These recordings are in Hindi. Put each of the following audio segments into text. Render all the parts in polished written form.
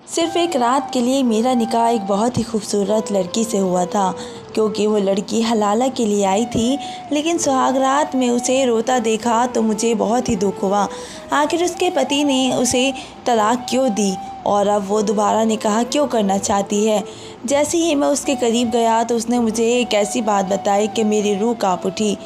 सिर्फ़ एक रात के लिए मेरा निकाह एक बहुत ही खूबसूरत लड़की से हुआ था, क्योंकि वो लड़की हलाला के लिए आई थी। लेकिन सुहागरात में उसे रोता देखा तो मुझे बहुत ही दुख हुआ। आखिर उसके पति ने उसे तलाक क्यों दी और अब वो दोबारा निकाह क्यों करना चाहती है। जैसे ही मैं उसके करीब गया तो उसने मुझे एक ऐसी बात बताई कि मेरी रूह काँप उठी।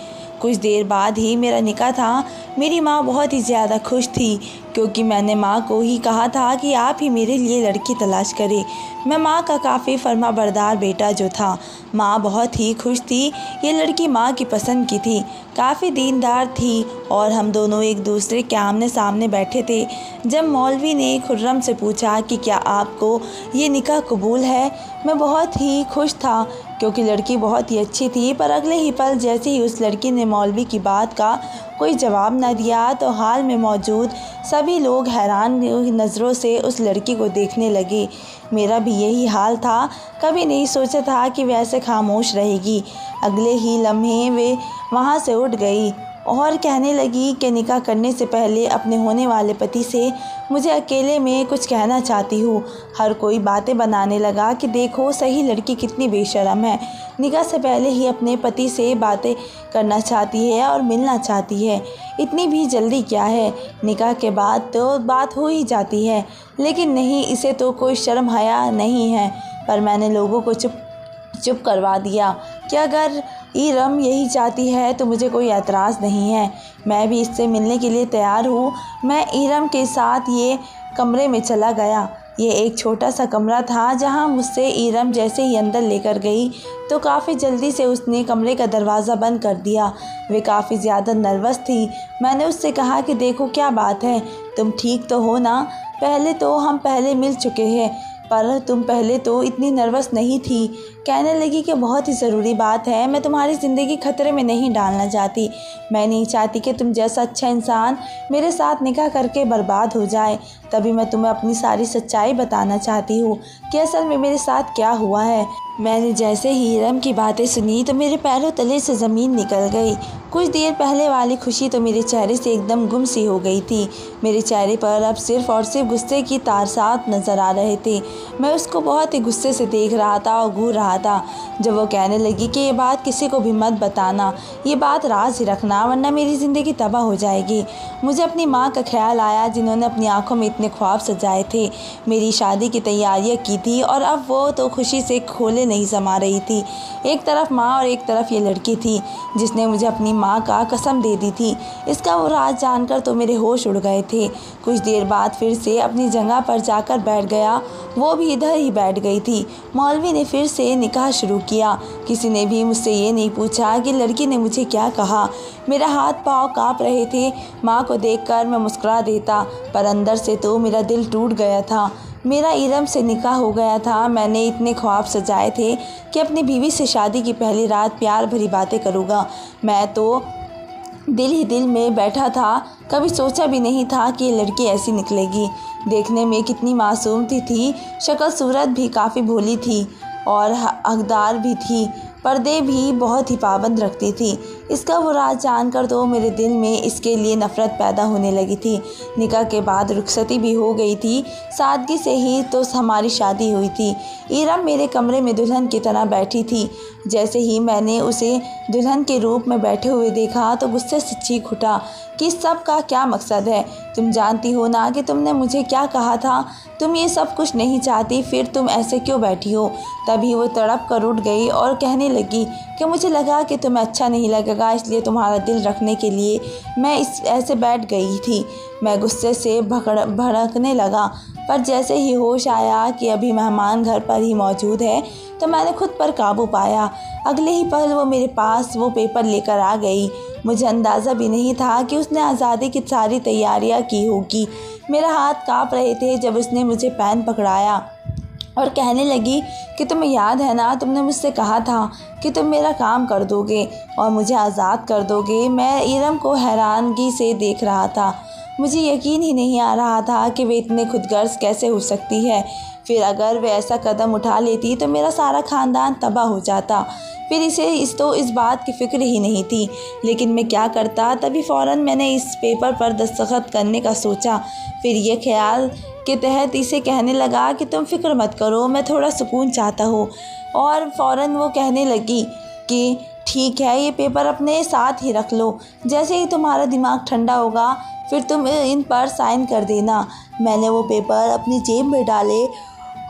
कुछ देर बाद ही मेरा निकाह था। मेरी माँ बहुत ही ज़्यादा खुश थी, क्योंकि मैंने माँ को ही कहा था कि आप ही मेरे लिए लड़की तलाश करें। मैं माँ का काफ़ी फर्माबरदार बेटा जो था। माँ बहुत ही खुश थी। ये लड़की माँ की पसंद की थी, काफ़ी दीनदार थी और हम दोनों एक दूसरे के आमने सामने बैठे थे। जब मौलवी ने खुर्रम से पूछा कि क्या आपको ये निकाह कबूल है, मैं बहुत ही खुश था, क्योंकि लड़की बहुत ही अच्छी थी। पर अगले ही पल जैसे ही उस लड़की ने मौलवी की बात का कोई जवाब न दिया तो हाल में मौजूद सभी लोग हैरान नज़रों से उस लड़की को देखने लगे। मेरा भी यही हाल था। कभी नहीं सोचा था कि वह ऐसे खामोश रहेगी। अगले ही लम्हे वे वहाँ से उठ गई और कहने लगी कि निकाह करने से पहले अपने होने वाले पति से मुझे अकेले में कुछ कहना चाहती हूँ। हर कोई बातें बनाने लगा कि देखो सही लड़की कितनी बेशर्म है, निकाह से पहले ही अपने पति से बातें करना चाहती है और मिलना चाहती है। इतनी भी जल्दी क्या है, निकाह के बाद तो बात हो ही जाती है। लेकिन नहीं, इसे तो कोई शर्म हया नहीं है। पर मैंने लोगों को चुप करवा दिया कि अगर ईरम यही चाहती है तो मुझे कोई एतराज़ नहीं है। मैं भी इससे मिलने के लिए तैयार हूँ। मैं ईरम के साथ ये कमरे में चला गया। ये एक छोटा सा कमरा था जहाँ मुझसे ईरम जैसे ही अंदर लेकर गई तो काफ़ी जल्दी से उसने कमरे का दरवाज़ा बंद कर दिया। वे काफ़ी ज़्यादा नर्वस थी। मैंने उससे कहा कि देखो क्या बात है, तुम ठीक तो हो ना? हम पहले मिल चुके हैं, पर तुम पहले तो इतनी नर्वस नहीं थी। कहने लगी कि बहुत ही ज़रूरी बात है, मैं तुम्हारी ज़िंदगी खतरे में नहीं डालना चाहती। मैं नहीं चाहती कि तुम जैसा अच्छा इंसान मेरे साथ निकाह करके बर्बाद हो जाए। तभी मैं तुम्हें अपनी सारी सच्चाई बताना चाहती हूँ कि असल में मेरे साथ क्या हुआ है। मैंने जैसे ही ईरम की बातें सुनी तो मेरे पैरों तले से ज़मीन निकल गई। कुछ देर पहले वाली खुशी तो मेरे चेहरे से एकदम गुम सी हो गई थी। मेरे चेहरे पर अब सिर्फ़ और सिर्फ गुस्से की तारसात नज़र आ रहे थे। मैं उसको बहुत ही गुस्से से देख रहा था और घूर रहा था। जब वो कहने लगी कि ये बात किसी को भी मत बताना, ये बात राज ही रखना, वरना मेरी ज़िंदगी तबाह हो जाएगी। मुझे अपनी माँ का ख्याल आया, जिन्होंने अपनी आँखों में इतने ख्वाब सजाए थे, मेरी शादी की तैयारियाँ की थी और अब वो तो खुशी से खोले नहीं समा रही थी। एक तरफ माँ और एक तरफ ये लड़की थी जिसने मुझे अपनी माँ का कसम दे दी थी। इसका वो राज जानकर तो मेरे होश उड़ गए थे। कुछ देर बाद फिर से अपनी जगह पर जाकर बैठ गया। वो भी इधर ही बैठ गई थी। मौलवी ने फिर से निकाह शुरू किया। किसी ने भी मुझसे ये नहीं पूछा कि लड़की ने मुझे क्या कहा। मेरा हाथ पाँव काँप रहे थे। माँ को देखकर मैं मुस्कुरा देता, पर अंदर से तो मेरा दिल टूट गया था। मेरा ईरम से निकाह हो गया था। मैंने इतने ख्वाब सजाए थे कि अपनी बीवी से शादी की पहली रात प्यार भरी बातें करूँगा। मैं तो दिल ही दिल में बैठा था। कभी सोचा भी नहीं था कि ये लड़की ऐसी निकलेगी। देखने में कितनी मासूम थी, शक्ल सूरत भी काफ़ी भोली थी और हकदार भी थी। पर्दे भी बहुत ही पाबंद रखती थी। इसका वो राज जानकर तो मेरे दिल में इसके लिए नफ़रत पैदा होने लगी थी। निकाह के बाद रुखसती भी हो गई थी। सादगी से ही तो हमारी शादी हुई थी। ईरम मेरे कमरे में दुल्हन की तरह बैठी थी। जैसे ही मैंने उसे दुल्हन के रूप में बैठे हुए देखा तो गुस्से से चीख उठा कि इस सब का क्या मकसद है। तुम जानती हो ना कि तुमने मुझे क्या कहा था। तुम ये सब कुछ नहीं चाहती, फिर तुम ऐसे क्यों बैठी हो? तभी वो तड़प कर उठ गई और कहने लगी कि मुझे लगा कि तुम्हें अच्छा नहीं लगेगा, इसलिए तुम्हारा दिल रखने के लिए मैं ऐसे बैठ गई थी। मैं गुस्से से भड़कने लगा, पर जैसे ही होश आया कि अभी मेहमान घर पर ही मौजूद है तो मैंने खुद पर काबू पाया। अगले ही पल वो मेरे पास वो पेपर लेकर आ गई। मुझे अंदाज़ा भी नहीं था कि उसने आज़ादी की सारी तैयारियां की होगी। मेरा हाथ काँप रहे थे जब उसने मुझे पेन पकड़ाया और कहने लगी कि तुम्हें याद है ना, तुमने मुझसे कहा था कि तुम मेरा काम कर दोगे और मुझे आज़ाद कर दोगे। मैं ईरम को हैरानगी से देख रहा था। मुझे यकीन ही नहीं आ रहा था कि वे इतने खुदगर्ज कैसे हो सकती है। फिर अगर वे ऐसा कदम उठा लेती तो मेरा सारा ख़ानदान तबाह हो जाता। फिर इस बात की फ़िक्र ही नहीं थी। लेकिन मैं क्या करता? तभी फ़ौरन मैंने इस पेपर पर दस्तखत करने का सोचा। फिर ये ख्याल के तहत इसे कहने लगा कि तुम फिक्र मत करो, मैं थोड़ा सुकून चाहता हूँ। और फ़ौरन वो कहने लगी कि ठीक है, ये पेपर अपने साथ ही रख लो, जैसे ही तुम्हारा दिमाग ठंडा होगा फिर तुम इन पर साइन कर देना। मैंने वो पेपर अपनी जेब में डाले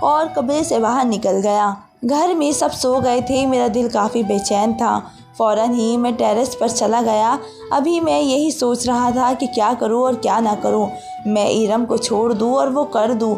और कमरे से बाहर निकल गया। घर में सब सो गए थे, मेरा दिल काफ़ी बेचैन था। फ़ौरन ही मैं टेरेस पर चला गया। अभी मैं यही सोच रहा था कि क्या करूं और क्या ना करूं। मैं इरम को छोड़ दूं और वो कर दूं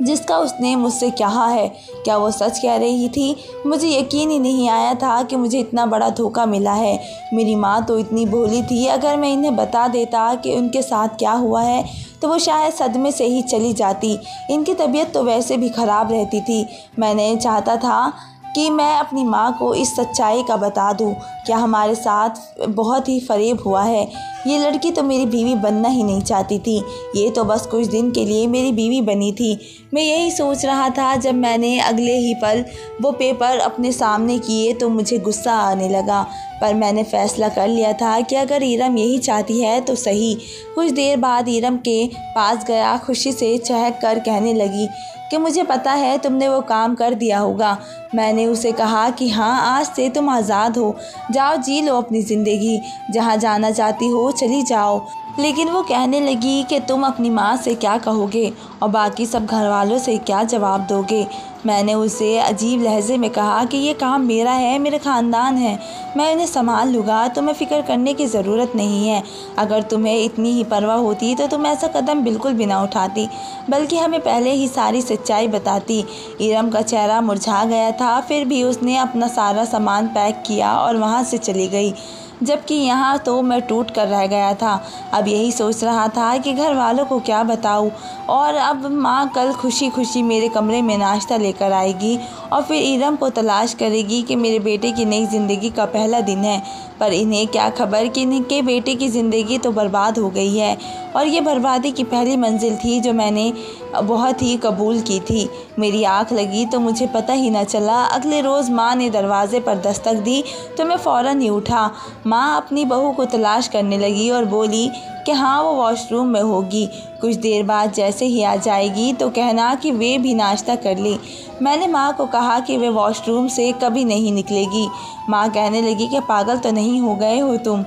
जिसका उसने मुझसे कहा है। क्या वो सच कह रही थी? मुझे यकीन ही नहीं आया था कि मुझे इतना बड़ा धोखा मिला है। मेरी माँ तो इतनी भोली थी, अगर मैं इन्हें बता देता कि उनके साथ क्या हुआ है तो वो शायद सदमे से ही चली जाती। इनकी तबीयत तो वैसे भी ख़राब रहती थी। मैंने चाहता था कि मैं अपनी माँ को इस सच्चाई का बता दूँ। क्या हमारे साथ बहुत ही फ़रेब हुआ है। ये लड़की तो मेरी बीवी बनना ही नहीं चाहती थी, ये तो बस कुछ दिन के लिए मेरी बीवी बनी थी। मैं यही सोच रहा था जब मैंने अगले ही पल वो पेपर अपने सामने किए तो मुझे गुस्सा आने लगा। पर मैंने फ़ैसला कर लिया था कि अगर इरम यही चाहती है तो सही। कुछ देर बाद इरम के पास गया, खुशी से चहक कर कहने लगी कि मुझे पता है तुमने वो काम कर दिया होगा। मैंने उसे कहा कि हाँ, आज से तुम आज़ाद हो, जाओ जी लो अपनी ज़िंदगी, जहाँ जाना चाहती हो चली जाओ। लेकिन वो कहने लगी कि तुम अपनी माँ से क्या कहोगे और बाकी सब घर वालों से क्या जवाब दोगे। मैंने उसे अजीब लहजे में कहा कि ये काम मेरा है, मेरे ख़ानदान है, मैं इन्हें संभाल लूँगा, तुम्हें फ़िक्र करने की ज़रूरत नहीं है। अगर तुम्हें इतनी ही परवाह होती तो तुम ऐसा कदम बिल्कुल भी ना उठाती, बल्कि हमें पहले ही सारी सच्चाई बताती। इरम का चेहरा मुरझा गया था, फिर भी उसने अपना सारा सामान पैक किया और वहाँ से चली गई, जबकि यहाँ तो मैं टूट कर रह गया था। अब यही सोच रहा था कि घर वालों को क्या बताऊँ। और अब माँ कल खुशी खुशी मेरे कमरे में नाश्ता लेकर आएगी और फिर इरम को तलाश करेगी कि मेरे बेटे की नई ज़िंदगी का पहला दिन है। पर इन्हें क्या खबर कि इनके बेटे की ज़िंदगी तो बर्बाद हो गई है और ये बर्बादी की पहली मंजिल थी जो मैंने बहुत ही कबूल की थी। मेरी आँख लगी तो मुझे पता ही न चला। अगले रोज़ माँ ने दरवाज़े पर दस्तक दी तो मैं फ़ौरन ही उठा। माँ अपनी बहू को तलाश करने लगी और बोली कि हाँ, वो वॉशरूम में होगी, कुछ देर बाद जैसे ही आ जाएगी तो कहना कि वे भी नाश्ता कर ले। मैंने माँ को कहा कि वे वॉशरूम से कभी नहीं निकलेगी। माँ कहने लगी कि पागल तो नहीं हो गए हो तुम,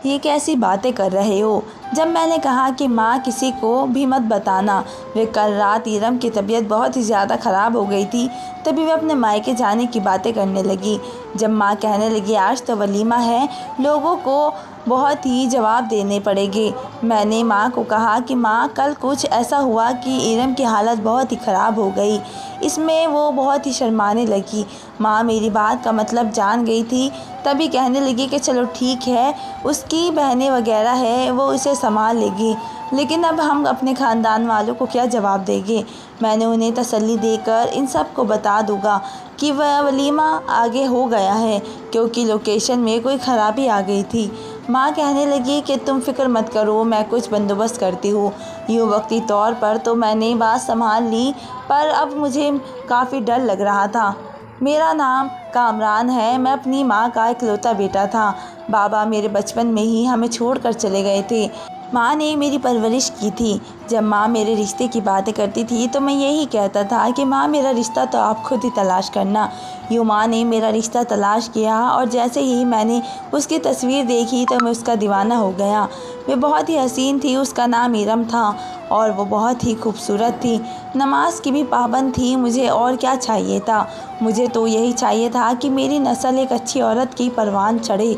ये कैसी बातें कर रहे हो। जब मैंने कहा कि माँ किसी को भी मत बताना, वे कल रात इरम की तबीयत बहुत ही ज़्यादा ख़राब हो गई थी, तभी वे अपने मायके जाने की बातें करने लगी। जब माँ कहने लगी आज तो वलीमा है, लोगों को बहुत ही जवाब देने पड़ेंगे। मैंने माँ को कहा कि माँ कल कुछ ऐसा हुआ कि इरम की हालत बहुत ही ख़राब हो गई। इसमें वो बहुत ही शर्माने लगी। माँ मेरी बात का मतलब जान गई थी, तभी कहने लगी कि चलो ठीक है, उसकी बहनें वगैरह है, वो इसे संभाल लेगी, लेकिन अब हम अपने ख़ानदान वालों को क्या जवाब देंगे। मैंने उन्हें तसल्ली देकर इन सब को बता दूँगा कि वह वलीमा आगे हो गया है क्योंकि लोकेशन में कोई ख़राबी आ गई थी। माँ कहने लगी कि तुम फिक्र मत करो, मैं कुछ बंदोबस्त करती हूँ। यूँ वक्ती तौर पर तो मैंने बात संभाल ली, पर अब मुझे काफ़ी डर लग रहा था। मेरा नाम कामरान है, मैं अपनी माँ का इकलौता बेटा था। बाबा मेरे बचपन में ही हमें छोड़कर चले गए थे। माँ ने मेरी परवरिश की थी। जब माँ मेरे रिश्ते की बातें करती थी तो मैं यही कहता था कि माँ मेरा रिश्ता तो आप खुद ही तलाश करना। यूँ माँ ने मेरा रिश्ता तलाश किया और जैसे ही मैंने उसकी तस्वीर देखी तो मैं उसका दीवाना हो गया। वे बहुत ही हसीन थी, उसका नाम इरम था और वो बहुत ही खूबसूरत थी, नमाज की भी पाबंद थी। मुझे और क्या चाहिए था? मुझे तो यही चाहिए था कि मेरी नस्ल एक अच्छी औरत की परवान चढ़े।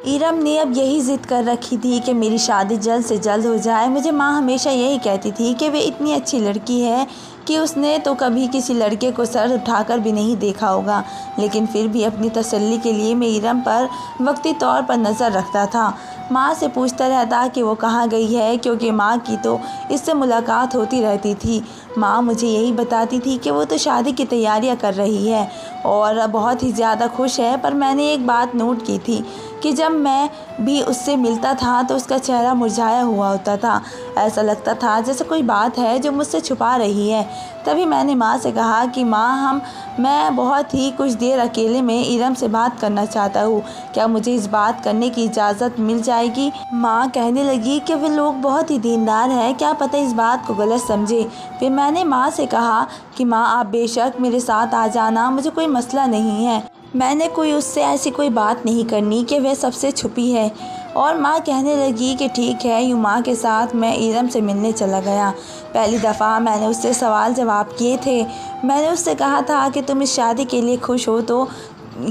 इरम ने अब यही ज़िद कर रखी थी कि मेरी शादी जल्द से जल्द हो जाए। मुझे माँ हमेशा यही कहती थी कि वे इतनी अच्छी लड़की है कि उसने तो कभी किसी लड़के को सर उठाकर भी नहीं देखा होगा, लेकिन फिर भी अपनी तसल्ली के लिए मैं इरम पर वक्ती तौर पर नज़र रखता था। माँ से पूछता रहता कि वो कहाँ गई है, क्योंकि माँ की तो इससे मुलाकात होती रहती थी। माँ मुझे यही बताती थी कि वो तो शादी की तैयारियाँ कर रही है और बहुत ही ज़्यादा खुश है। पर मैंने एक बात नोट की थी कि जब मैं भी उससे मिलता था तो उसका चेहरा मुरझाया हुआ होता था। ऐसा लगता था जैसे कोई बात है जो मुझसे छुपा रही है। तभी मैंने माँ से कहा कि माँ मैं बहुत ही कुछ देर अकेले में इरम से बात करना चाहता हूँ, क्या मुझे इस बात करने की इजाज़त मिल जाएगी? माँ कहने लगी कि वे लोग बहुत ही दीनदार हैं, क्या पता इस बात को गलत समझे। फिर मैंने माँ से कहा कि माँ आप बेशक मेरे साथ आ जाना, मुझे कोई मसला नहीं है, मैंने कोई उससे ऐसी कोई बात नहीं करनी कि वह सबसे छुपी है। और माँ कहने लगी कि ठीक है। यूँ माँ के साथ मैं इरम से मिलने चला गया। पहली दफ़ा मैंने उससे सवाल जवाब किए थे। मैंने उससे कहा था कि तुम इस शादी के लिए खुश हो तो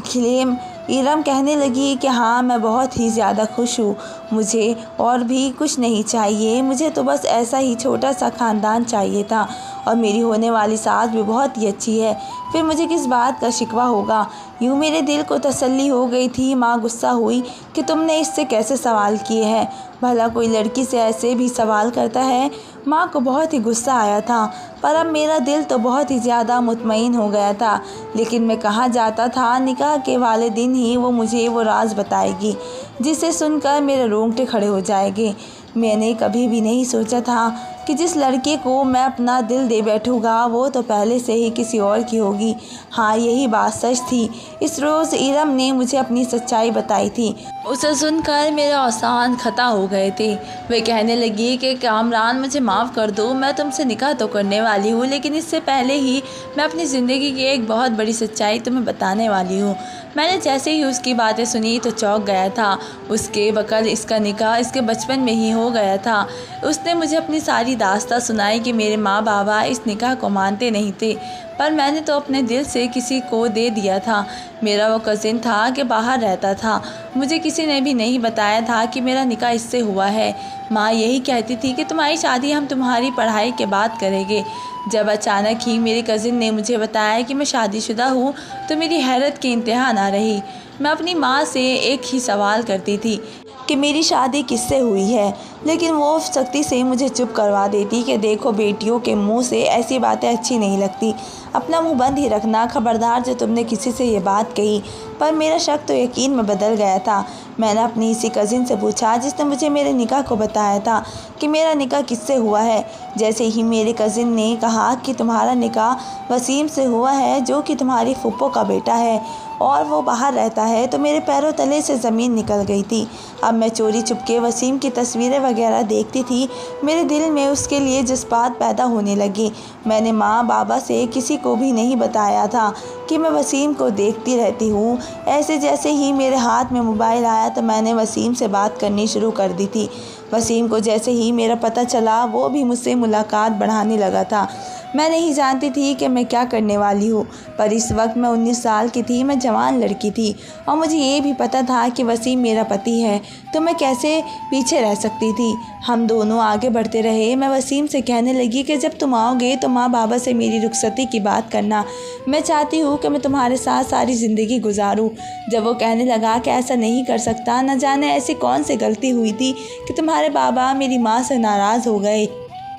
खिलेम। इरम कहने लगी कि हाँ मैं बहुत ही ज़्यादा खुश हूँ, मुझे और भी कुछ नहीं चाहिए, मुझे तो बस ऐसा ही छोटा सा ख़ानदान चाहिए था और मेरी होने वाली सास भी बहुत ही अच्छी है, फिर मुझे किस बात का शिकवा होगा। यूँ मेरे दिल को तसल्ली हो गई थी। माँ गुस्सा हुई कि तुमने इससे कैसे सवाल किए हैं, भला कोई लड़की से ऐसे भी सवाल करता है। माँ को बहुत ही गुस्सा आया था, पर अब मेरा दिल तो बहुत ही ज़्यादा मुतमईन हो गया था। लेकिन मैं कहा जाता था निकाह के वाले दिन ही वो मुझे वो राज बताएगी जिसे सुनकर मेरे रोंगटे खड़े हो जाएंगे। मैंने कभी भी नहीं सोचा था कि जिस लड़के को मैं अपना दिल दे बैठूँगा वो तो पहले से ही किसी और की होगी। हाँ यही बात सच थी। इस रोज़ इरम ने मुझे अपनी सच्चाई बताई थी। उसे सुनकर मेरे औसान खता हो गए थे। वे कहने लगी कि कामरान मुझे माफ़ कर दो, मैं तुमसे निकाह तो करने वाली हूँ, लेकिन इससे पहले ही मैं अपनी ज़िंदगी की एक बहुत बड़ी सच्चाई तुम्हें बताने वाली हूँ। मैंने जैसे ही उसकी बातें सुनी तो चौंक गया था। उसके वक़्त इसका निकाह इसके बचपन में ही हो गया था। उसने मुझे अपनी सारी दास्तां सुनाई कि मेरे माँ बाबा इस निकाह को मानते नहीं थे, पर मैंने तो अपने दिल से किसी को दे दिया था। मेरा वो कज़िन था कि बाहर रहता था, मुझे किसी ने भी नहीं बताया था कि मेरा निकाह इससे हुआ है। माँ यही कहती थी कि तुम्हारी शादी हम तुम्हारी पढ़ाई के बाद करेंगे। जब अचानक ही मेरी कज़िन ने मुझे बताया कि मैं शादीशुदा हूँ तो मेरी हैरत की इंतहा ना रही। मैं अपनी माँ से एक ही सवाल करती थी कि मेरी शादी किससे हुई है, लेकिन वो सख्ती से मुझे चुप करवा देती कि देखो बेटियों के मुंह से ऐसी बातें अच्छी नहीं लगती, अपना मुंह बंद ही रखना, खबरदार जो तुमने किसी से ये बात कही। पर मेरा शक तो यकीन में बदल गया था। मैंने अपनी इसी कज़िन से पूछा जिसने मुझे मेरे निकाह को बताया था कि मेरा निकाह किससे हुआ है। जैसे ही मेरे कज़िन ने कहा कि तुम्हारा निकाह वसीम से हुआ है जो कि तुम्हारी फूफो का बेटा है और वो बाहर रहता है, तो मेरे पैरों तले से ज़मीन निकल गई थी। अब मैं चोरी चुपके वसीम की तस्वीरें वगैरह देखती थी। मेरे दिल में उसके लिए जज्बात पैदा होने लगे। मैंने माँ बाबा से किसी को भी नहीं बताया था कि मैं वसीम को देखती रहती हूँ। ऐसे जैसे ही मेरे हाथ में मोबाइल आया तो मैंने वसीम से बात करनी शुरू कर दी थी। वसीम को जैसे ही मेरा पता चला वो भी मुझसे मुलाकात बढ़ाने लगा था। मैं नहीं जानती थी कि मैं क्या करने वाली हूँ, पर इस वक्त मैं 19 साल की थी, मैं जवान लड़की थी और मुझे ये भी पता था कि वसीम मेरा पति है, तो मैं कैसे पीछे रह सकती थी। हम दोनों आगे बढ़ते रहे। मैं वसीम से कहने लगी कि जब तुम आओगे तो माँ बाबा से मेरी रुखसती की बात करना, मैं चाहती हूँ कि मैं तुम्हारे साथ सारी ज़िंदगी गुजारूँ। जब वो कहने लगा कि ऐसा नहीं कर सकता, न जाने ऐसी कौन सी गलती हुई थी कि तुम्हारे बाबा मेरी माँ से नाराज़ हो गए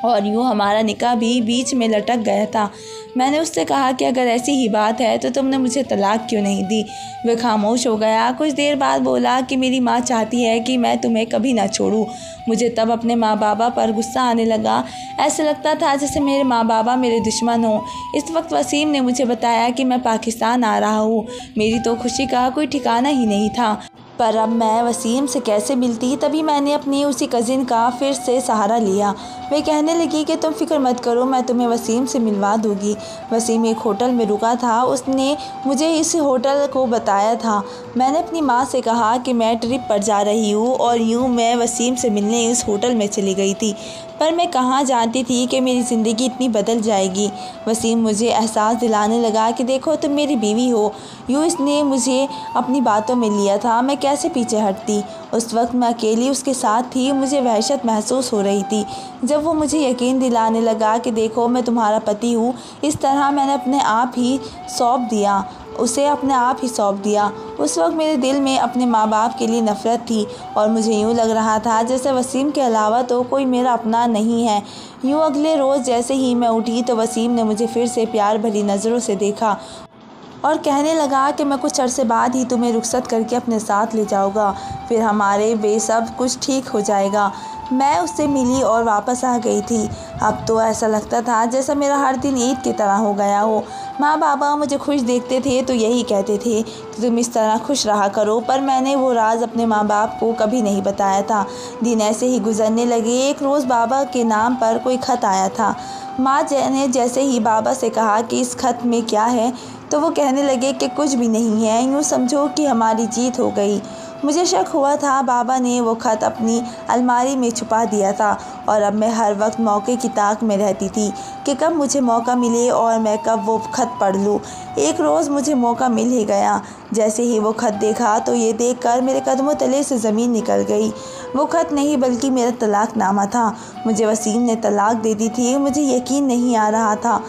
और यूँ हमारा निकाह भी बीच में लटक गया था। मैंने उससे कहा कि अगर ऐसी ही बात है तो तुमने मुझे तलाक क्यों नहीं दी। वह खामोश हो गया। कुछ देर बाद बोला कि मेरी माँ चाहती है कि मैं तुम्हें कभी ना छोड़ूं। मुझे तब अपने माँ बाबा पर गुस्सा आने लगा। ऐसा लगता था जैसे मेरे माँ बाबा मेरे दुश्मन हों। इस वक्त वसीम ने मुझे बताया कि मैं पाकिस्तान आ रहा हूँ। मेरी तो खुशी का कोई ठिकाना ही नहीं था। पर अब मैं वसीम से कैसे मिलती। तभी मैंने अपनी उसी कज़िन का फिर से सहारा लिया। वे कहने लगी कि तुम फिक्र मत करो, मैं तुम्हें वसीम से मिलवा दूँगी। वसीम एक होटल में रुका था, उसने मुझे इस होटल को बताया था। मैंने अपनी माँ से कहा कि मैं ट्रिप पर जा रही हूँ और यूँ मैं वसीम से मिलने इस होटल में चली गई थी, पर मैं कहाँ जानती थी कि मेरी ज़िंदगी इतनी बदल जाएगी। वसीम मुझे एहसास दिलाने लगा कि देखो तुम मेरी बीवी हो। यूँ इसने मुझे अपनी बातों में लिया था, मैं कैसे पीछे हटती। उस वक्त मैं अकेली उसके साथ थी। मुझे वहशत महसूस हो रही थी जब वो मुझे यकीन दिलाने लगा कि देखो मैं तुम्हारा पति हूँ। इस तरह मैंने अपने आप ही सौंप दिया, उसे अपने आप ही सौंप दिया। उस वक्त मेरे दिल में अपने माँ बाप के लिए नफ़रत थी और मुझे यूँ लग रहा था जैसे वसीम के अलावा तो कोई मेरा अपना नहीं है। यूँ अगले रोज़ जैसे ही मैं उठी तो वसीम ने मुझे फिर से प्यार भरी नज़रों से देखा और कहने लगा कि मैं कुछ अरसे बाद ही तुम्हें रुखसत करके अपने साथ ले जाऊँगा, फिर हमारे वे सब कुछ ठीक हो जाएगा। मैं उससे मिली और वापस आ गई थी। अब तो ऐसा लगता था जैसा मेरा हर दिन ईद की तरह हो गया हो। माँ बाबा मुझे खुश देखते थे तो यही कहते थे कि तुम इस तरह खुश रहा करो, पर मैंने वो राज अपने माँ बाप को कभी नहीं बताया था। दिन ऐसे ही गुजरने लगे। एक रोज़ बाबा के नाम पर कोई खत आया था। माँ ने जैसे ही बाबा से कहा कि इस खत में क्या है, तो वो कहने लगे कि कुछ भी नहीं है, यूँ समझो कि हमारी जीत हो गई। मुझे शक हुआ था। बाबा ने वो खत अपनी अलमारी में छुपा दिया था और अब मैं हर वक्त मौके की ताक में रहती थी कि कब मुझे मौका मिले और मैं कब वो खत पढ़ लूँ। एक रोज़ मुझे मौका मिल ही गया। जैसे ही वो खत देखा तो ये देखकर मेरे कदमों तले से ज़मीन निकल गई। वो खत नहीं बल्कि मेरा तलाक़नामा था। मुझे वसीम ने तलाक दे दी थी। मुझे यकीन नहीं आ रहा था।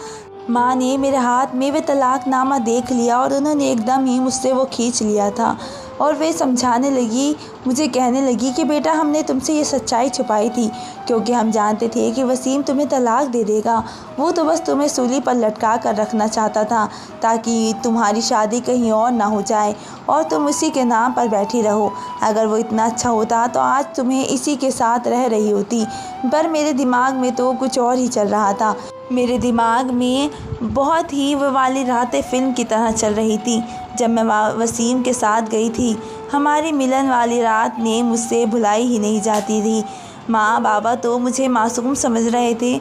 माँ ने मेरे हाथ में वे तलाक़नामा देख लिया और उन्होंने एकदम ही मुझसे वो खींच लिया था और वे समझाने लगी, मुझे कहने लगी कि बेटा, हमने तुमसे ये सच्चाई छुपाई थी क्योंकि हम जानते थे कि वसीम तुम्हें तलाक दे देगा। वो तो बस तुम्हें सूली पर लटका कर रखना चाहता था ताकि तुम्हारी शादी कहीं और ना हो जाए और तुम उसी के नाम पर बैठी रहो। अगर वो इतना अच्छा होता तो आज तुम्हें इसी के साथ रह रही होती। पर मेरे दिमाग में तो कुछ और ही चल रहा था। मेरे दिमाग में बहुत ही वो वाली रातें फ़िल्म की तरह चल रही थी जब मैं वसीम के साथ गई थी। हमारी मिलन वाली रात ने मुझसे भुलाई ही नहीं जाती थी। माँ बाबा तो मुझे मासूम समझ रहे थे।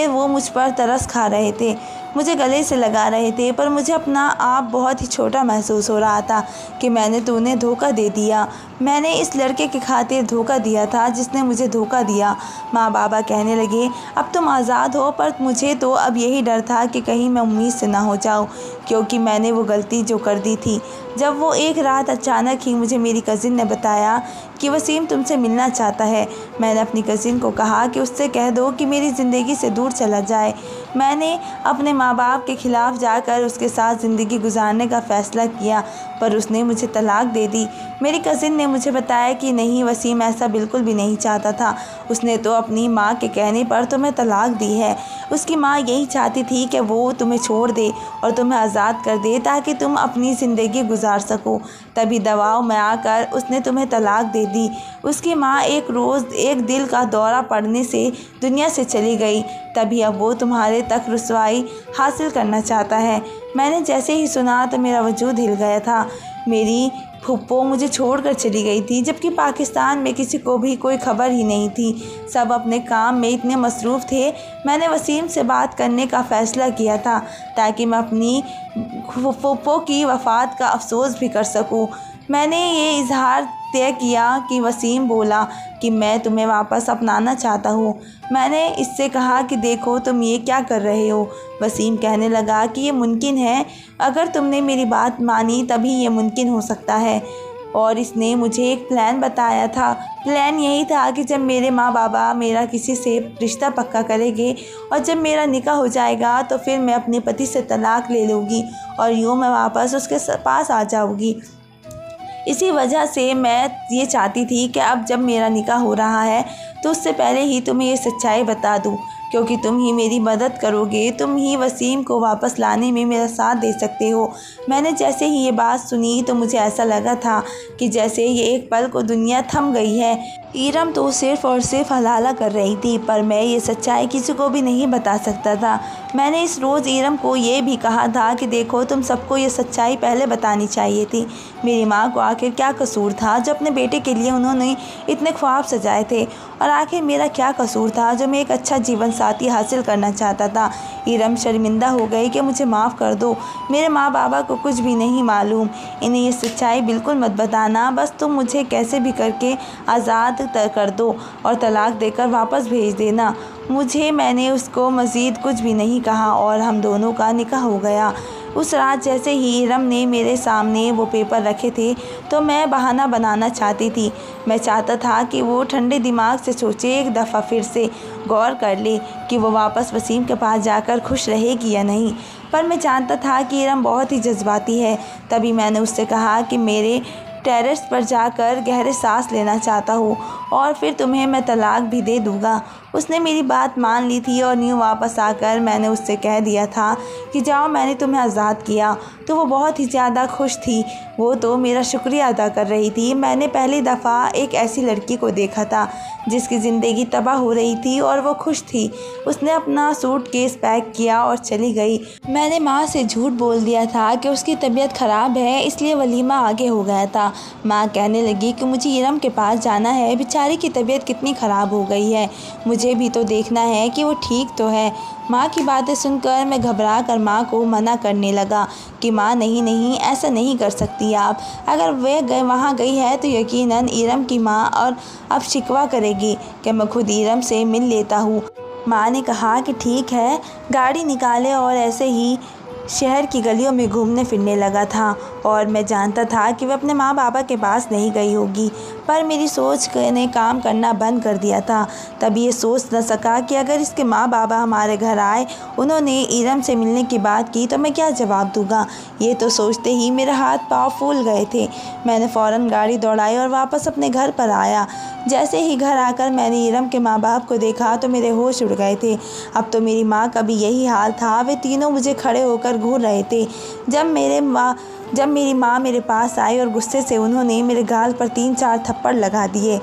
वो मुझ पर तरस खा रहे थे, मुझे गले से लगा रहे थे, पर मुझे अपना आप बहुत ही छोटा महसूस हो रहा था कि मैंने तो उन्हें धोखा दे दिया। मैंने इस लड़के की खातिर धोखा दिया था जिसने मुझे धोखा दिया। माँ बाबा कहने लगे, अब तुम आज़ाद हो, पर मुझे तो अब यही डर था कि कहीं मैं उम्मीद से ना हो जाऊँ, क्योंकि मैंने वो गलती जो कर दी थी। जब वो एक रात अचानक ही मुझे मेरी कज़िन ने बताया कि वसीम तुमसे मिलना चाहता है, मैंने अपनी कज़िन को कहा कि उससे कह दो कि मेरी ज़िंदगी से दूर चला जाए। मैंने अपने माँ बाप के ख़िलाफ़ जाकर उसके साथ ज़िंदगी गुजारने का फ़ैसला किया, पर उसने मुझे तलाक दे दी। मेरी कज़िन ने मुझे बताया कि नहीं, वसीम ऐसा बिल्कुल भी नहीं चाहता था। उसने तो अपनी माँ के कहने पर तुम्हें तलाक दी है। उसकी माँ यही चाहती थी कि वो तुम्हें छोड़ दे और तुम्हें आज़ाद कर दे ताकि तुम अपनी ज़िंदगी गुजार सको। तभी दबाव में आकर उसने तुम्हें तलाक दे दी। उसकी माँ एक रोज़ एक दिल का दौरा पड़ने से दुनिया से चली गई। तभी अब वो तुम्हारे तक रुसवाई हासिल करना चाहता है। मैंने जैसे ही सुना तो मेरा वजूद हिल गया था। मेरी फूफो मुझे छोड़कर चली गई थी, जबकि पाकिस्तान में किसी को भी कोई खबर ही नहीं थी। सब अपने काम में इतने मसरूफ़ थे। मैंने वसीम से बात करने का फ़ैसला किया था ताकि मैं अपनी फूफो की वफ़ात का अफसोस भी कर सकूं। मैंने ये इजहार तय किया कि वसीम बोला कि मैं तुम्हें वापस अपनाना चाहता हूँ। मैंने इससे कहा कि देखो तुम ये क्या कर रहे हो। वसीम कहने लगा कि ये मुमकिन है, अगर तुमने मेरी बात मानी तभी ये मुमकिन हो सकता है। और इसने मुझे एक प्लान बताया था। प्लान यही था कि जब मेरे माँ बाबा मेरा किसी से रिश्ता पक्का करेंगे और जब मेरा निकाह हो जाएगा तो फिर मैं अपने पति से तलाक ले लूँगी और यूँ मैं वापस उसके पास आ जाऊँगी। इसी वजह से मैं ये चाहती थी कि अब जब मेरा निकाह हो रहा है तो उससे पहले ही तुम्हें ये सच्चाई बता दूं, क्योंकि तुम ही मेरी मदद करोगे। तुम ही वसीम को वापस लाने में मेरा साथ दे सकते हो। मैंने जैसे ही ये बात सुनी तो मुझे ऐसा लगा था कि जैसे ये एक पल को दुनिया थम गई है। ईरम तो सिर्फ़ और सिर्फ हलाला कर रही थी, पर मैं ये सच्चाई किसी को भी नहीं बता सकता था। मैंने इस रोज़ ईरम को ये भी कहा था कि देखो तुम सबको ये सच्चाई पहले बतानी चाहिए थी। मेरी माँ को आखिर क्या कसूर था जो अपने बेटे के लिए उन्होंने इतने ख्वाब सजाए थे, और आखिर मेरा क्या कसूर था जो मैं एक अच्छा जीवन साथी हासिल करना चाहता था। ईरम शर्मिंदा हो गई कि मुझे माफ़ कर दो, मेरे माँ बाबा को कुछ भी नहीं मालूम, इन्हें ये सच्चाई बिल्कुल मत बताना, बस तुम मुझे कैसे भी करके आज़ाद कर दो और तलाक देकर वापस भेज देना मुझे। मैंने उसको मज़ीद कुछ भी नहीं कहा और हम दोनों का निकाह हो गया। उस रात जैसे ही ईरम ने मेरे सामने वो पेपर रखे थे तो मैं बहाना बनाना चाहती थी। मैं चाहता था कि वो ठंडे दिमाग से सोचे, एक दफ़ा फिर से गौर कर ले कि वो वापस वसीम के पास जाकर खुश रहेगी या नहीं। पर मैं जानता था कि ईरम बहुत ही जज्बाती है। तभी मैंने उससे कहा कि मेरे टेरेस पर जाकर गहरे सांस लेना चाहता हूँ और फिर तुम्हें मैं तलाक भी दे दूँगा। उसने मेरी बात मान ली थी और न्यू वापस आकर मैंने उससे कह दिया था कि जाओ, मैंने तुम्हें आज़ाद किया। तो वो बहुत ही ज़्यादा खुश थी। वो तो मेरा शुक्रिया अदा कर रही थी। मैंने पहली दफ़ा एक ऐसी लड़की को देखा था जिसकी ज़िंदगी तबाह हो रही थी और वो खुश थी। उसने अपना सूटकेस पैक किया और चली गई। मैंने माँ से झूठ बोल दिया था कि उसकी तबीयत ख़राब है, इसलिए वलीमा आगे हो गया था। माँ कहने लगी कि मुझे इरम के पास जाना है, बेचारी की तबीयत कितनी ख़राब हो गई है, मुझे भी तो देखना है कि वो ठीक तो है। माँ की बातें सुनकर मैं घबरा कर माँ को मना करने लगा कि माँ नहीं, ऐसा नहीं कर सकती आप। अगर वे वहाँ गई है तो यकीनन इरम की माँ और अब शिकवा करेगी कि मैं खुद इरम से मिल लेता हूँ। माँ ने कहा कि ठीक है। गाड़ी निकाले और ऐसे ही शहर की गलियों में घूमने फिरने लगा था और मैं जानता था कि वह अपने माँ बाबा के पास नहीं गई होगी, पर मेरी सोच ने काम करना बंद कर दिया था। तब ये सोच न सका कि अगर इसके माँ बाबा हमारे घर आए, उन्होंने इरम से मिलने की बात की तो मैं क्या जवाब दूंगा। ये तो सोचते ही मेरे हाथ पाँव फूल गए थे। मैंने फ़ौरन गाड़ी दौड़ाई और वापस अपने घर पर आया। जैसे ही घर आकर मैंने इरम के माँ बाप को देखा तो मेरे होश उड़ गए थे। अब तो मेरी माँ का भी यही हाल था। वे तीनों मुझे खड़े होकर घूर रहे थे। जब मेरी माँ मेरे पास आई और गुस्से से उन्होंने मेरे गाल पर 3-4 थप्पड़ लगा दिए।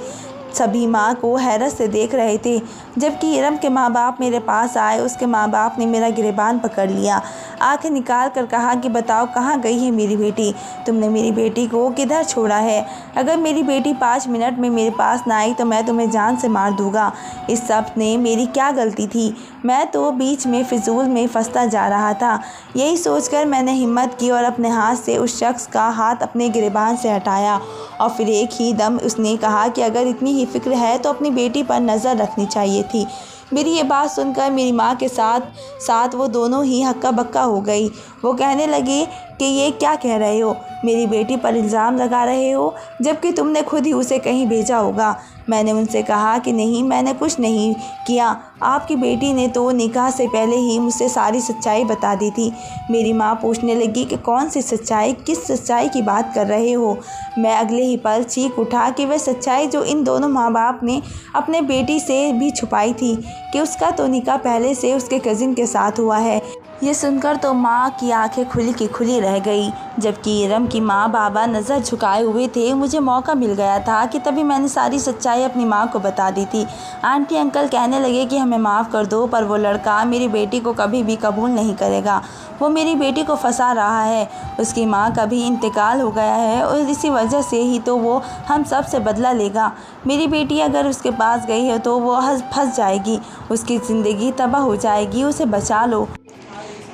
सभी माँ को हैरत से देख रहे थे। जबकि इरम के माँ बाप मेरे पास आए, उसके माँ बाप ने मेरा गिरेबान पकड़ लिया। आंखें निकाल कर कहा कि बताओ, कहाँ गई है मेरी बेटी? तुमने मेरी बेटी को किधर छोड़ा है? अगर मेरी बेटी 5 मिनट में मेरे पास ना आई तो मैं तुम्हें जान से मार दूंगा। इस सब ने मेरी क्या गलती थी? मैं तो बीच में फिजूल में फंसता जा रहा था। यही सोचकर मैंने हिम्मत की और अपने हाथ से उस शख्स का हाथ अपने गिरेबान से हटाया और फिर एक ही दम उसने कहा कि अगर इतनी ही फिक्र है तो अपनी बेटी पर नज़र रखनी चाहिए थी। मेरी ये बात सुनकर मेरी माँ के साथ साथ वो दोनों ही हक्का बक्का हो गई। वो कहने लगे कि ये क्या कह रहे हो? मेरी बेटी पर इल्ज़ाम लगा रहे हो, जबकि तुमने खुद ही उसे कहीं भेजा होगा। मैंने उनसे कहा कि नहीं, मैंने कुछ नहीं किया। आपकी बेटी ने तो निकाह से पहले ही मुझसे सारी सच्चाई बता दी थी। मेरी माँ पूछने लगी कि कौन सी सच्चाई, किस सच्चाई की बात कर रहे हो? मैं अगले ही पल चीख उठा कि वह सच्चाई जो इन दोनों माँ बाप ने अपने बेटी से भी छुपाई थी कि उसका तो निकाह पहले से उसके कज़िन के साथ हुआ है। ये सुनकर तो माँ की आंखें खुली की खुली रह गई। जबकि इरम की माँ बाबा नज़र झुकाए हुए थे। मुझे मौका मिल गया था कि तभी मैंने सारी सच्चाई अपनी माँ को बता दी थी। आंटी अंकल कहने लगे कि हमें माफ़ कर दो, पर वो लड़का मेरी बेटी को कभी भी कबूल नहीं करेगा। वो मेरी बेटी को फंसा रहा है। उसकी माँ का भी इंतकाल हो गया है और इसी वजह से ही तो वो हम सब से बदला लेगा। मेरी बेटी अगर उसके पास गई है तो वो फंस जाएगी, उसकी ज़िंदगी तबाह हो जाएगी। उसे बचा लो।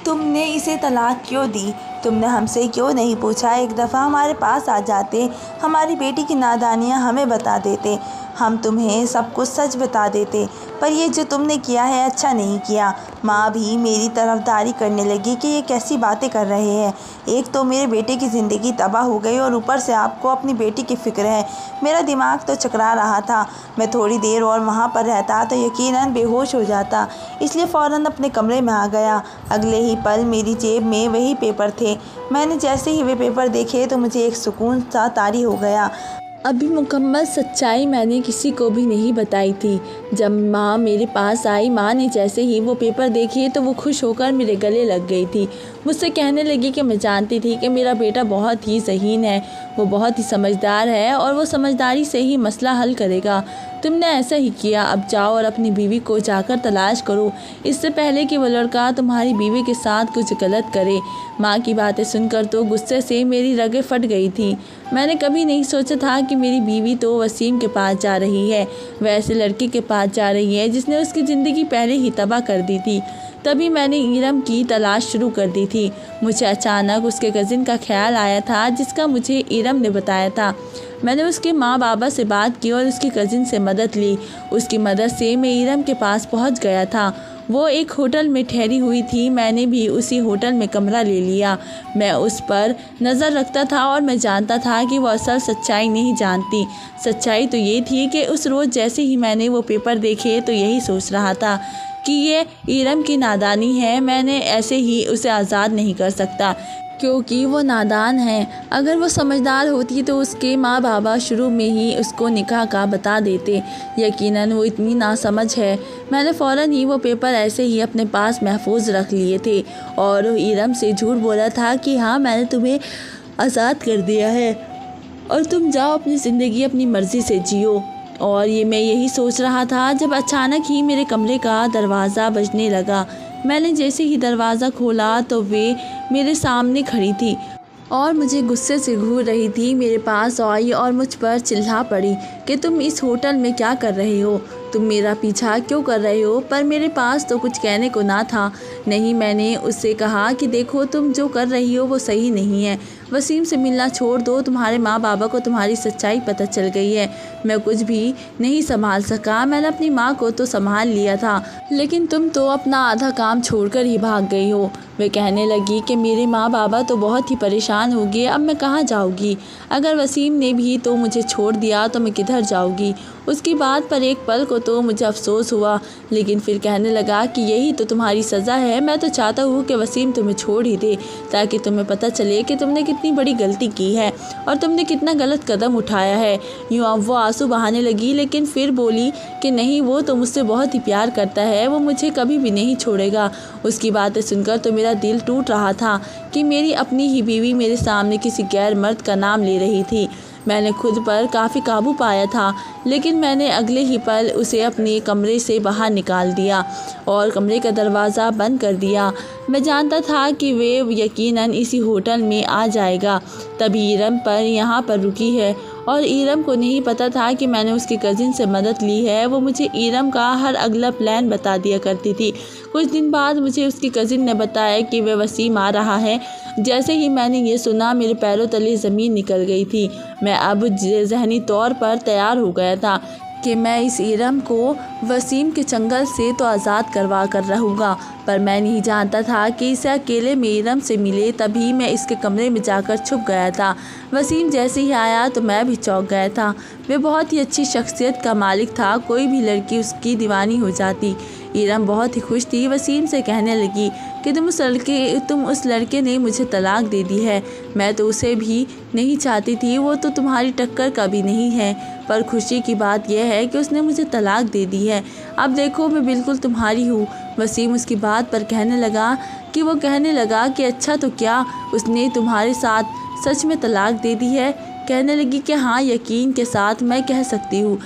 तुमने इसे तलाक क्यों दी? तुमने हमसे क्यों नहीं पूछा? एक दफ़ा हमारे पास आ जाते, हमारी बेटी की नादानियाँ हमें बता देते, हम तुम्हें सब कुछ सच बता देते। पर ये जो तुमने किया है अच्छा नहीं किया। माँ भी मेरी तरफदारी करने लगी कि ये कैसी बातें कर रहे हैं। एक तो मेरे बेटे की ज़िंदगी तबाह हो गई और ऊपर से आपको अपनी बेटी की फ़िक्र है। मेरा दिमाग तो चकरा रहा था। मैं थोड़ी देर और वहाँ पर रहता तो यकीनन बेहोश हो जाता, इसलिए फ़ौरन अपने कमरे में आ गया। अगले ही पल मेरी जेब में वही पेपर थे। मैंने जैसे ही वे पेपर देखे तो मुझे एक सुकून सा तारी हो गया। अभी मुकम्मल सच्चाई मैंने किसी को भी नहीं बताई थी। जब माँ मेरे पास आई, माँ ने जैसे ही वो पेपर देखे तो वो खुश होकर मेरे गले लग गई थी। मुझसे कहने लगी कि मैं जानती थी कि मेरा बेटा बहुत ही ज़हीन है, वो बहुत ही समझदार है और वो समझदारी से ही मसला हल करेगा। तुमने ऐसा ही किया। अब जाओ और अपनी बीवी को जाकर तलाश करो, इससे पहले कि वो लड़का तुम्हारी बीवी के साथ कुछ गलत करे। माँ की बातें सुनकर तो गुस्से से मेरी रगें फट गई थी। मैंने कभी नहीं सोचा था कि मेरी बीवी तो वसीम के पास जा रही है, वैसे लड़के के पास जा रही है जिसने उसकी ज़िंदगी पहले ही तबाह कर दी थी। तभी मैंने इरम की तलाश शुरू कर दी थी। मुझे अचानक उसके कज़िन का ख्याल आया था जिसका मुझे इरम ने बताया था। मैंने उसके माँ बाबा से बात की और उसकी कज़िन से मदद ली। उसकी मदद से मैं इरम के पास पहुंच गया था। वो एक होटल में ठहरी हुई थी। मैंने भी उसी होटल में कमरा ले लिया। मैं उस पर नज़र रखता था और मैं जानता था कि वो असल सच्चाई नहीं जानती। सच्चाई तो ये थी कि उस रोज़ जैसे ही मैंने वो पेपर देखे तो यही सोच रहा था कि ये इरम की नादानी है। मैंने ऐसे ही उसे आज़ाद नहीं कर सकता, क्योंकि वो नादान है। अगर वो समझदार होती तो उसके माँ बाबा शुरू में ही उसको निकाह का बता देते। यकीनन वो इतनी नासमझ है। मैंने फ़ौरन ही वो पेपर ऐसे ही अपने पास महफूज रख लिए थे और इरम से झूठ बोला था कि हाँ, मैंने तुम्हें आज़ाद कर दिया है और तुम जाओ अपनी ज़िंदगी अपनी मर्ज़ी से जियो। और मैं यही सोच रहा था जब अचानक ही मेरे कमरे का दरवाज़ा बजने लगा। मैंने जैसे ही दरवाज़ा खोला तो वे मेरे सामने खड़ी थी और मुझे गुस्से से घूर रही थी। मेरे पास आई और मुझ पर चिल्ला पड़ी कि तुम इस होटल में क्या कर रहे हो, तुम मेरा पीछा क्यों कर रहे हो। पर मेरे पास तो कुछ कहने को ना था। नहीं, मैंने उससे कहा कि देखो, तुम जो कर रही हो वो सही नहीं है। वसीम से मिलना छोड़ दो। तुम्हारे माँ बाबा को तुम्हारी सच्चाई पता चल गई है। मैं कुछ भी नहीं संभाल सका। मैंने अपनी माँ को तो संभाल लिया था, लेकिन तुम तो अपना आधा काम छोड़कर ही भाग गई हो। वे कहने लगी कि मेरे माँ बाबा तो बहुत ही परेशान हो गए, अब मैं कहाँ जाऊँगी। अगर वसीम ने भी तो मुझे छोड़ दिया तो मैं किधर जाऊँगी। उसकी बात पर एक पल को तो मुझे अफसोस हुआ, लेकिन फिर कहने लगा कि यही तो तुम्हारी सज़ा है। मैं तो चाहता हूँ कि वसीम तुम्हें छोड़ ही दे, ताकि तुम्हें पता चले कि तुमने कितनी बड़ी गलती की है और तुमने कितना गलत कदम उठाया है। यूँ अब वो आंसू बहाने लगी, लेकिन फिर बोली कि नहीं, वो तो मुझसे बहुत ही प्यार करता है, वो मुझे कभी भी नहीं छोड़ेगा। उसकी बातें सुनकर तो मेरा दिल टूट रहा था कि मेरी अपनी ही बीवी मेरे सामने किसी गैर मर्द का नाम ले रही थी। मैंने खुद पर काफ़ी काबू पाया था, लेकिन मैंने अगले ही पल उसे अपने कमरे से बाहर निकाल दिया और कमरे का दरवाज़ा बंद कर दिया। मैं जानता था कि वे यकीनन इसी होटल में आ जाएगा, तभी इरम पर यहाँ पर रुकी है। और इरम को नहीं पता था कि मैंने उसकी कज़िन से मदद ली है। वो मुझे इरम का हर अगला प्लान बता दिया करती थी। कुछ दिन बाद मुझे उसकी कज़िन ने बताया कि वह वसीम आ रहा है। जैसे ही मैंने ये सुना, मेरे पैरों तले ज़मीन निकल गई थी। मैं अब ज़हनी तौर पर तैयार हो गया था कि मैं इस इरम को वसीम के चंगल से तो आज़ाद करवा कर रहूँगा, पर मैं नहीं जानता था कि इसे अकेले में इरम से मिले। तभी मैं इसके कमरे में जाकर छुप गया था। वसीम जैसे ही आया तो मैं भी चौंक गया था। वह बहुत ही अच्छी शख्सियत का मालिक था, कोई भी लड़की उसकी दीवानी हो जाती। इरम बहुत ही खुश थी। वसीम से कहने लगी कि तुम उस लड़के ने मुझे तलाक दे दी है। मैं तो उसे भी नहीं चाहती थी, वो तो तुम्हारी टक्कर का भी नहीं है। पर खुशी की बात यह है कि उसने मुझे तलाक दे दी है। अब देखो, मैं बिल्कुल तुम्हारी हूँ। वसीम उसकी बात पर कहने लगा कि अच्छा तो क्या उसने तुम्हारे साथ सच में तलाक दे दी है। कहने लगी कि हाँ, यकीन के साथ मैं कह सकती हूँ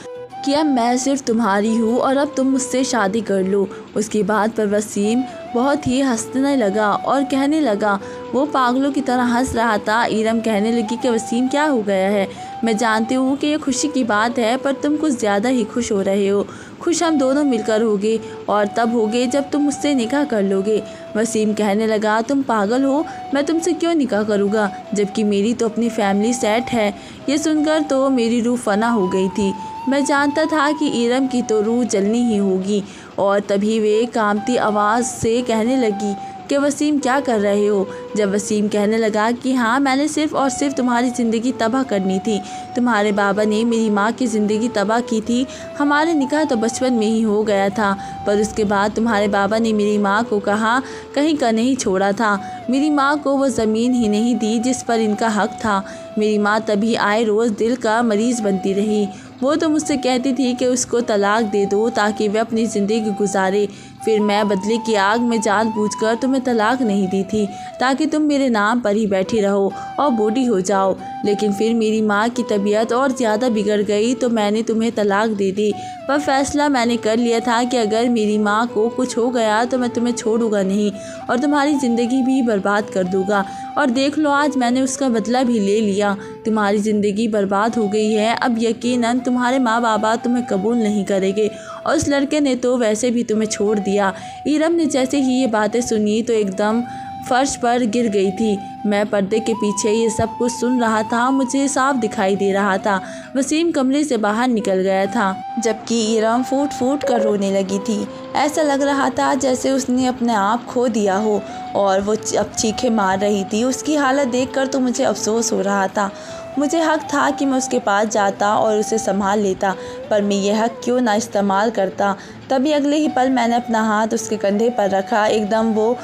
कि अब मैं सिर्फ तुम्हारी हूँ और अब तुम मुझसे शादी कर लो। उसकी बात पर वसीम बहुत ही हंसने लगा और कहने लगा, वो पागलों की तरह हंस रहा था। इरम कहने लगी कि वसीम, क्या हो गया है। मैं जानती हूँ कि ये खुशी की बात है, पर तुम कुछ ज़्यादा ही खुश हो रहे हो। खुश हम दोनों मिलकर होगे और तब होगे जब तुम मुझसे निकाह कर लोगे। वसीम कहने लगा, तुम पागल हो, मैं तुमसे क्यों निकाह करूँगा, जबकि मेरी तो अपनी फैमिली सेट है। ये सुनकर तो मेरी रूह फना हो गई थी। मैं जानता था कि इरम की तो रूह जलनी ही होगी। और तभी वे कांपती आवाज़ से कहने लगी कि वसीम, क्या कर रहे हो। जब वसीम कहने लगा कि हाँ, मैंने सिर्फ़ और सिर्फ तुम्हारी ज़िंदगी तबाह करनी थी। तुम्हारे बाबा ने मेरी माँ की ज़िंदगी तबाह की थी। हमारे निकाह तो बचपन में ही हो गया था, पर उसके बाद तुम्हारे बाबा ने मेरी माँ को कहीं का नहीं छोड़ा था। मेरी माँ को वो ज़मीन ही नहीं दी जिस पर इनका हक था। मेरी माँ तभी आए रोज़ दिल का मरीज़ बनती रही। वो तो मुझसे कहती थी कि उसको तलाक दे दो ताकि वह अपनी ज़िंदगी गुजारे। फिर मैं बदले की आग में जानबूझकर तुम्हें तलाक नहीं दी थी ताकि तुम मेरे नाम पर ही बैठी रहो और बूढ़ी हो जाओ। लेकिन फिर मेरी माँ की तबीयत और ज़्यादा बिगड़ गई तो मैंने तुम्हें तलाक दे दी। पर फैसला मैंने कर लिया था कि अगर मेरी माँ को कुछ हो गया तो मैं तुम्हें छोड़ूंगा नहीं और तुम्हारी ज़िंदगी भी बर्बाद कर दूंगा। और देख लो, आज मैंने उसका बदला भी ले लिया। तुम्हारी ज़िंदगी बर्बाद हो गई है। अब यकीनन तुम्हारे माँ बाबा तुम्हें कबूल नहीं करेंगे और उस लड़के ने तो वैसे भी तुम्हें छोड़ दिया। इरम ने जैसे ही ये बातें सुनी तो एकदम फर्श पर गिर गई थी। मैं पर्दे के पीछे ये सब कुछ सुन रहा था, मुझे साफ दिखाई दे रहा था। वसीम कमरे से बाहर निकल गया था, जबकि इरम फूट फूट कर रोने लगी थी। ऐसा लग रहा था जैसे उसने अपने आप खो दिया हो और वो अब चीखें मार रही थी। उसकी हालत देखकर तो मुझे अफसोस हो रहा था। मुझे हक था कि मैं उसके पास जाता और उसे संभाल लेता, पर मैं यह हक क्यों ना इस्तेमाल करता। तभी अगले ही पल मैंने अपना हाथ उसके कंधे पर रखा। एकदम वो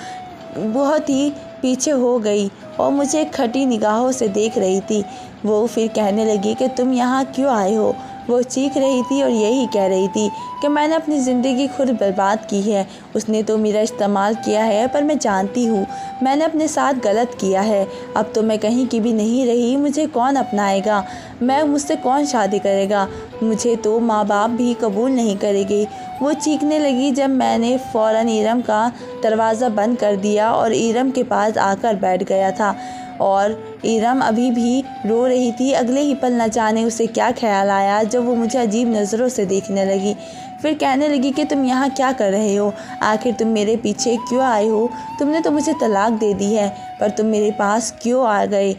बहुत ही पीछे हो गई और मुझे खटी निगाहों से देख रही थी। वो फिर कहने लगी कि तुम यहाँ क्यों आए हो। वो चीख रही थी और यही कह रही थी कि मैंने अपनी ज़िंदगी खुद बर्बाद की है। उसने तो मेरा इस्तेमाल किया है, पर मैं जानती हूँ मैंने अपने साथ गलत किया है। अब तो मैं कहीं की भी नहीं रही। मुझे कौन अपनाएगा, मुझसे कौन शादी करेगा, मुझे तो माँ बाप भी कबूल नहीं करेंगे। वो चीखने लगी जब मैंने फ़ौरन इरम का दरवाज़ा बंद कर दिया और इरम के पास आकर बैठ गया था। और इरम अभी भी रो रही थी। अगले ही पल न जाने उसे क्या ख्याल आया जब वो मुझे अजीब नज़रों से देखने लगी। फिर कहने लगी कि तुम यहाँ क्या कर रहे हो, आखिर तुम मेरे पीछे क्यों आए हो। तुमने तो मुझे तलाक दे दी है, पर तुम मेरे पास क्यों आ गए,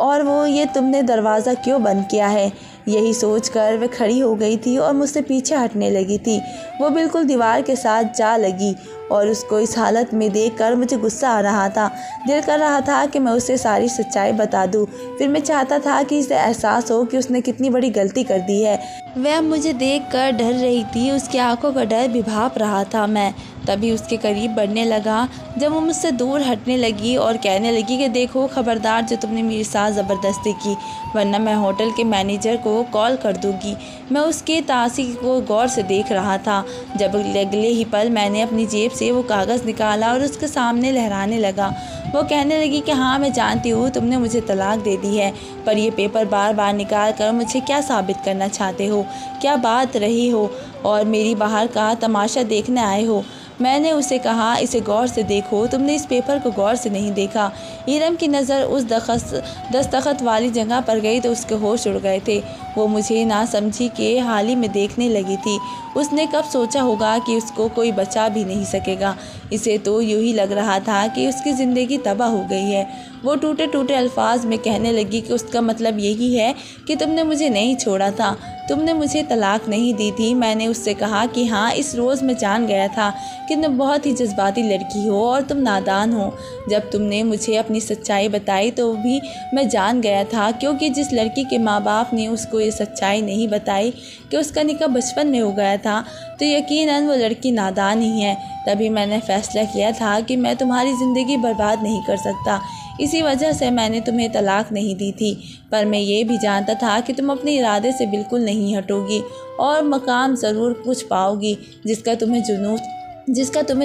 और वो ये तुमने दरवाज़ा क्यों बंद किया है। यही सोचकर वह खड़ी हो गई थी और मुझसे पीछे हटने लगी थी। वो बिल्कुल दीवार के साथ जा लगी और उसको इस हालत में देखकर मुझे गुस्सा आ रहा था। दिल कर रहा था कि मैं उसे सारी सच्चाई बता दूं। फिर मैं चाहता था कि इसे एहसास हो कि उसने कितनी बड़ी गलती कर दी है। वह मुझे देखकर डर रही थी। उसकी आंखों का डर भी भाप रहा था। मैं तभी उसके करीब बढ़ने लगा जब वो मुझसे दूर हटने लगी और कहने लगी कि देखो, खबरदार जो तुमने मेरे साथ ज़बरदस्ती की, वरना मैं होटल के मैनेजर को कॉल कर दूंगी। मैं उसके तासीर को गौर से देख रहा था जब अगले ही पल मैंने अपनी जेब से वो कागज़ निकाला और उसके सामने लहराने लगा। वो कहने लगी कि हाँ, मैं जानती हूँ तुमने मुझे तलाक दे दी है, पर ये पेपर बार बार निकाल कर मुझे क्या साबित करना चाहते हो, क्या बात रही हो और मेरी बाहर का तमाशा देखने आए हो। मैंने उसे कहा, इसे गौर से देखो, तुमने इस पेपर को गौर से नहीं देखा। इरम की नज़र उस दस्तखत वाली जगह पर गई तो उसके होश उड़ गए थे। वो मुझे नासमझी के हाल ही में देखने लगी थी। उसने कब सोचा होगा कि उसको कोई बचा भी नहीं सकेगा। इसे तो यूँ ही लग रहा था कि उसकी ज़िंदगी तबाह हो गई है। वो टूटे टूटे अल्फाज में कहने लगी कि उसका मतलब यही है कि तुमने मुझे नहीं छोड़ा था, तुमने मुझे तलाक नहीं दी थी। मैंने उससे कहा कि हाँ, इस रोज़ मैं जान गया था कि तुम बहुत ही जज्बाती लड़की हो और तुम नादान हो। जब तुमने मुझे अपनी सच्चाई बताई तो भी मैं जान गया था, क्योंकि जिस लड़की के माँ बाप ने उसको ये सच्चाई नहीं बताई कि उसका निकाह बचपन में हो गया था, तो यकीनन वो लड़की नादान ही है। तभी मैंने फ़ैसला किया था कि मैं तुम्हारी ज़िंदगी बर्बाद नहीं कर सकता। इसी वजह से मैंने तुम्हें तलाक नहीं दी थी, पर मैं ये भी जानता था कि तुम अपने इरादे से बिल्कुल नहीं हटोगी और मकाम ज़रूर कुछ पाओगी जिसका तुम्हें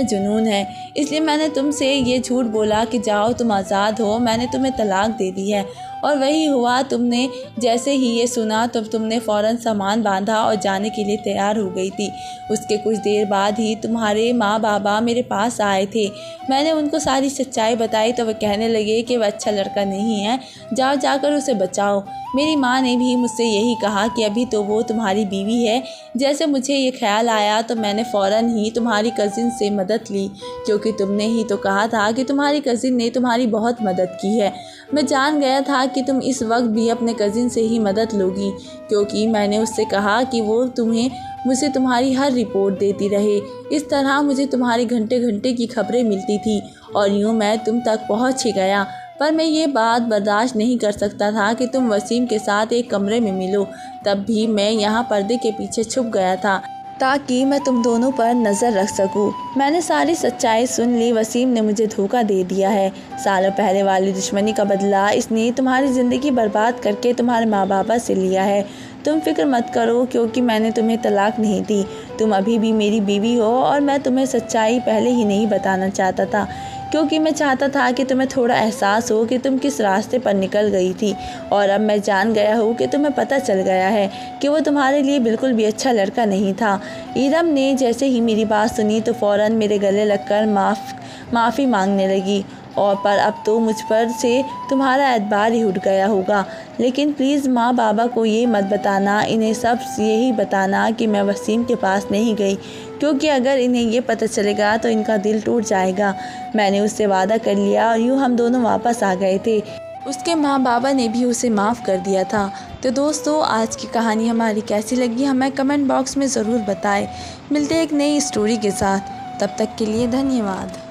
जुनून है। इसलिए मैंने तुमसे ये झूठ बोला कि जाओ, तुम आज़ाद हो, मैंने तुम्हें तलाक दे दी है। और वही हुआ। तुमने जैसे ही ये सुना तो तुमने फ़ौरन सामान बांधा और जाने के लिए तैयार हो गई थी। उसके कुछ देर बाद ही तुम्हारे माँ बाबा मेरे पास आए थे। मैंने उनको सारी सच्चाई बताई तो वह कहने लगे कि वह अच्छा लड़का नहीं है, जाओ जाकर उसे बचाओ। मेरी माँ ने भी मुझसे यही कहा कि अभी तो वो तुम्हारी बीवी है। जैसे मुझे ये ख्याल आया तो मैंने फ़ौरन ही तुम्हारी कज़िन से मदद ली, क्योंकि तुमने ही तो कहा था कि तुम्हारी कज़िन ने तुम्हारी बहुत मदद की है। मैं जान गया था कि तुम इस वक्त भी अपने कज़िन से ही मदद लोगी, क्योंकि मैंने उससे कहा कि वो मुझे तुम्हारी हर रिपोर्ट देती रहे। इस तरह मुझे तुम्हारी घंटे घंटे की खबरें मिलती थी और यूँ मैं तुम तक पहुँच ही गया। पर मैं ये बात बर्दाश्त नहीं कर सकता था कि तुम वसीम के साथ एक कमरे में मिलो। तब भी मैं यहाँ पर्दे के पीछे छुप गया था ताकि मैं तुम दोनों पर नज़र रख सकूं। मैंने सारी सच्चाई सुन ली। वसीम ने मुझे धोखा दे दिया है। सालों पहले वाली दुश्मनी का बदला इसने तुम्हारी ज़िंदगी बर्बाद करके तुम्हारे माँ बाप से लिया है। तुम फिक्र मत करो, क्योंकि मैंने तुम्हें तलाक नहीं दी। तुम अभी भी मेरी बीवी हो और मैं तुम्हें सच्चाई पहले ही नहीं बताना चाहता था, क्योंकि मैं चाहता था कि तुम्हें थोड़ा एहसास हो कि तुम किस रास्ते पर निकल गई थी। और अब मैं जान गया हूँ कि तुम्हें पता चल गया है कि वो तुम्हारे लिए बिल्कुल भी अच्छा लड़का नहीं था। इरम ने जैसे ही मेरी बात सुनी तो फ़ौरन मेरे गले लगकर माफ़ी मांगने लगी। और पर अब तो मुझ पर से तुम्हारा एतबार ही उठ गया होगा। लेकिन प्लीज़ माँ बाबा को ये मत बताना, इन्हें सब यही बताना कि मैं वसीम के पास नहीं गई, क्योंकि अगर इन्हें ये पता चलेगा तो इनका दिल टूट जाएगा। मैंने उससे वादा कर लिया और यूँ हम दोनों वापस आ गए थे। उसके माँ बाबा ने भी उसे माफ़ कर दिया था। तो दोस्तों, आज की कहानी हमारी कैसी लगी हमें कमेंट बॉक्स में ज़रूर बताएं। मिलते हैं एक नई स्टोरी के साथ, तब तक के लिए धन्यवाद।